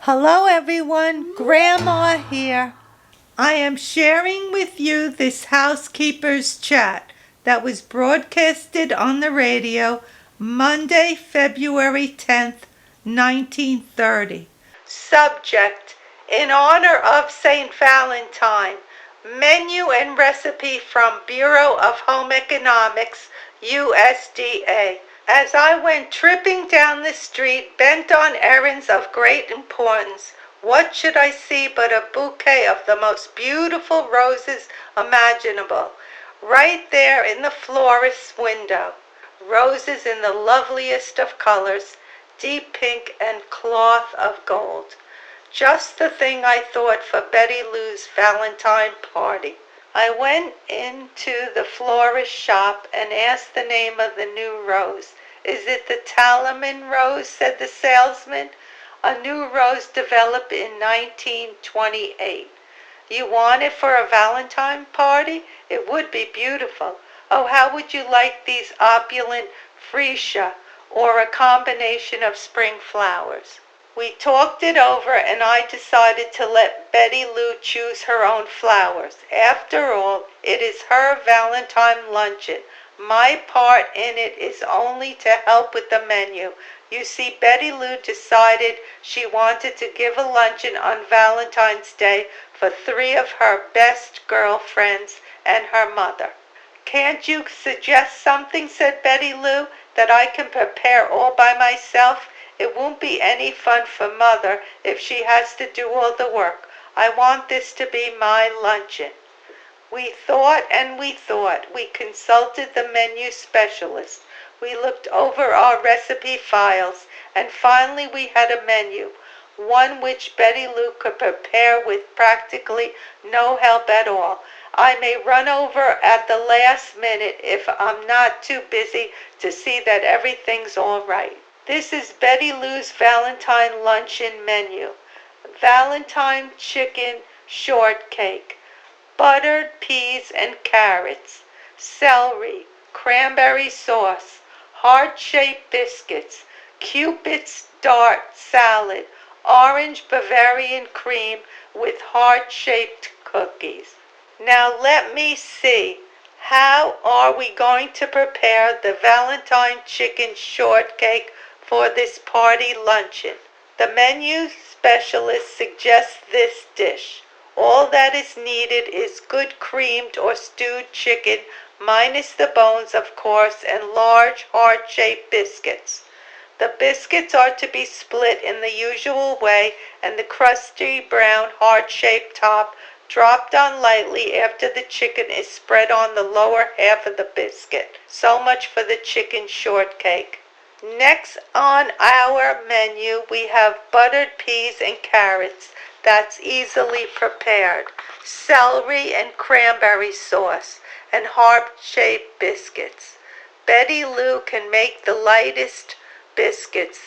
Hello everyone, Grandma here. I am sharing with you this Housekeepers Chat that was broadcasted on the radio Monday, February 10th, 1930. Subject: in honor of St. Valentine. Menu and recipe from Bureau of Home Economics, USDA. As I went tripping down the street, bent on errands of great importance, what should I see but a bouquet of the most beautiful roses imaginable, right there in the florist's window. Roses in the loveliest of colors, deep pink and cloth of gold. Just the thing I thought for Betty Lou's Valentine party. I went into the florist's shop and asked the name of the new rose. Is it the Talaman rose? Said the salesman. A new rose developed in 1928. You want it for a Valentine party? It would be beautiful. Oh, how would you like these opulent freesia or a combination of spring flowers? We talked it over and I decided to let Betty Lou choose her own flowers. After all, it is her Valentine luncheon. My part in it is only to help with the menu. You see, Betty Lou decided she wanted to give a luncheon on Valentine's Day for 3 of her best girlfriends and her mother. Can't you suggest something, said Betty Lou, that I can prepare all by myself? It won't be any fun for Mother if she has to do all the work. I want this to be my luncheon. We thought and we thought. We consulted the menu specialist. We looked over our recipe files, and finally we had a menu, one which Betty Lou could prepare with practically no help at all. I may run over at the last minute if I'm not too busy to see that everything's all right. This is Betty Lou's Valentine luncheon menu. Valentine chicken shortcake, buttered peas and carrots, celery, cranberry sauce, heart-shaped biscuits, Cupid's dart salad, orange Bavarian cream with heart-shaped cookies. Now let me see. How are we going to prepare the Valentine chicken shortcake for this party luncheon? The menu specialist suggests this dish. All that is needed is good creamed or stewed chicken, minus the bones of course, and large heart-shaped biscuits. The biscuits are to be split in the usual way and the crusty brown heart-shaped top dropped on lightly after the chicken is spread on the lower half of the biscuit. So much for the chicken shortcake. Next on our menu we have buttered peas and carrots. That's easily prepared. Celery and cranberry sauce and heart-shaped biscuits. Betty Lou can make the lightest biscuits,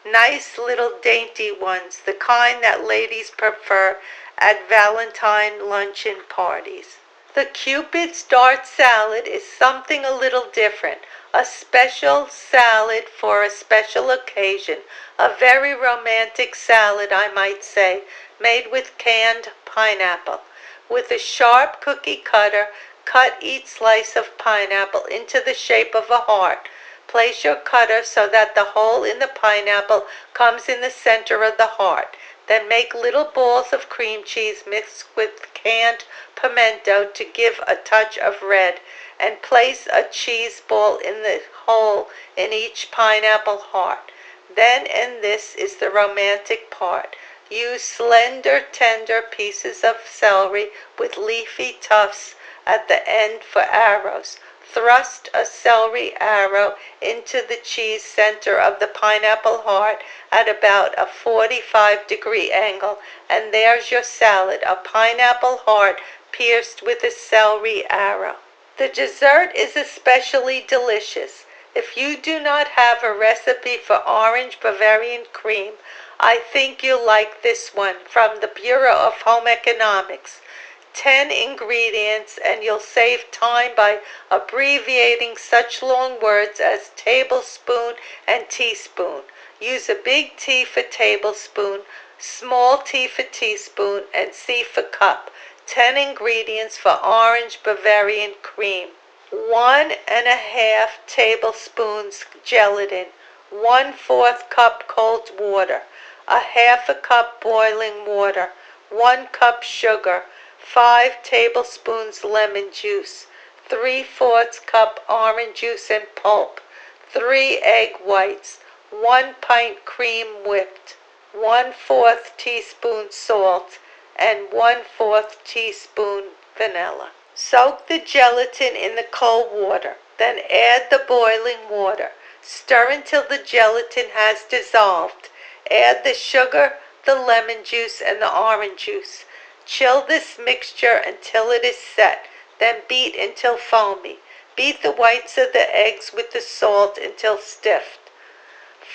nice little dainty ones, the kind that ladies prefer at Valentine luncheon parties. The Cupid's dart salad is something a little different, a special salad for a special occasion, a very romantic salad, I might say, made with canned pineapple. With a sharp cookie cutter, cut each slice of pineapple into the shape of a heart. Place your cutter so that the hole in the pineapple comes in the center of the heart. Then make little balls of cream cheese mixed with canned pimento to give a touch of red, and place a cheese ball in the hole in each pineapple heart. Then, and this is the romantic part, use slender, tender pieces of celery with leafy tufts at the end for arrows. Thrust a celery arrow into the cheese center of the pineapple heart at about a 45-degree angle, and there's your salad, a pineapple heart pierced with a celery arrow. The dessert is especially delicious. If you do not have a recipe for Orange Bavarian Cream, I think you'll like this one from the Bureau of Home Economics. 10 ingredients, and you'll save time by abbreviating such long words as tablespoon and teaspoon. Use a big T for tablespoon, small T for teaspoon, and C for cup. 10 ingredients for Orange Bavarian Cream. 1½ tablespoons gelatin, 1/4 cup cold water, a half a cup boiling water, 1 cup sugar, 5 tablespoons lemon juice, 3/4 cup orange juice and pulp, 3 egg whites, 1 pint cream whipped, 1/4 teaspoon salt, and 1/4 teaspoon vanilla. Soak the gelatin in the cold water, then add the boiling water. Stir until the gelatin has dissolved. Add the sugar, the lemon juice, and the orange juice. Chill this mixture until it is set, then beat until foamy. Beat the whites of the eggs with the salt until stiff.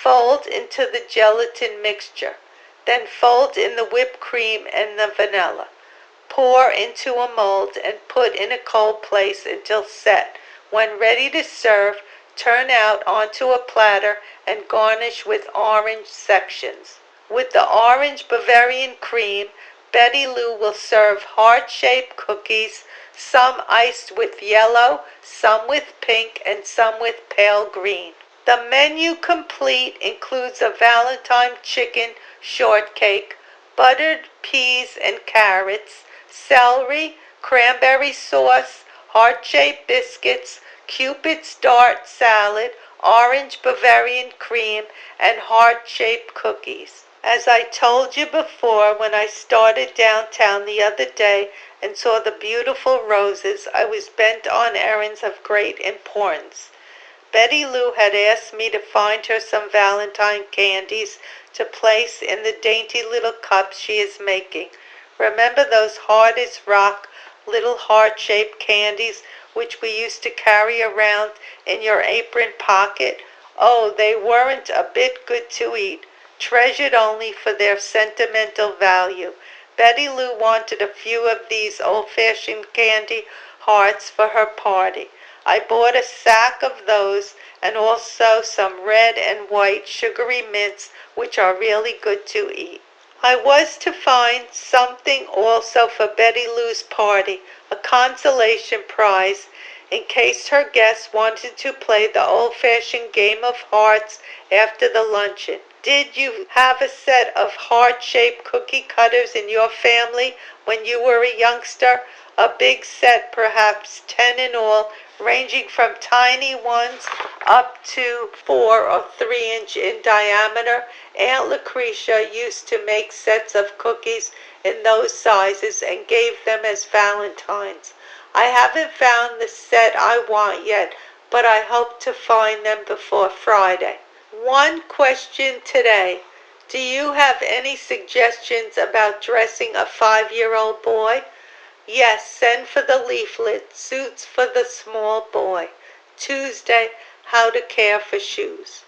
Fold into the gelatin mixture. Then fold in the whipped cream and the vanilla. Pour into a mold and put in a cold place until set. When ready to serve, turn out onto a platter and garnish with orange sections. With the Orange Bavarian Cream, Betty Lou will serve heart-shaped cookies, some iced with yellow, some with pink, and some with pale green. The menu complete includes a Valentine chicken shortcake, buttered peas and carrots, celery, cranberry sauce, heart-shaped biscuits, Cupid's dart salad, Orange Bavarian Cream, and heart-shaped cookies. As I told you before, when I started downtown the other day and saw the beautiful roses, I was bent on errands of great importance. Betty Lou had asked me to find her some Valentine candies to place in the dainty little cups she is making. Remember those hard as rock little heart-shaped candies which we used to carry around in your apron pocket? Oh, they weren't a bit good to eat, treasured only for their sentimental value. Betty Lou wanted a few of these old-fashioned candy hearts for her party. I bought a sack of those and also some red and white sugary mints which are really good to eat. I was to find something also for Betty Lou's party, a consolation prize, in case her guests wanted to play the old-fashioned game of hearts after the luncheon. Did you have a set of heart-shaped cookie cutters in your family when you were a youngster? A big set, perhaps 10 in all, ranging from tiny ones up to 4 or 3 inch in diameter. Aunt Lucretia used to make sets of cookies in those sizes and gave them as Valentines. I haven't found the set I want yet, but I hope to find them before Friday. One question today. Do you have any suggestions about dressing a 5-year-old boy? Yes, send for the leaflet, Suits for the Small Boy. Tuesday, How to Care for Shoes.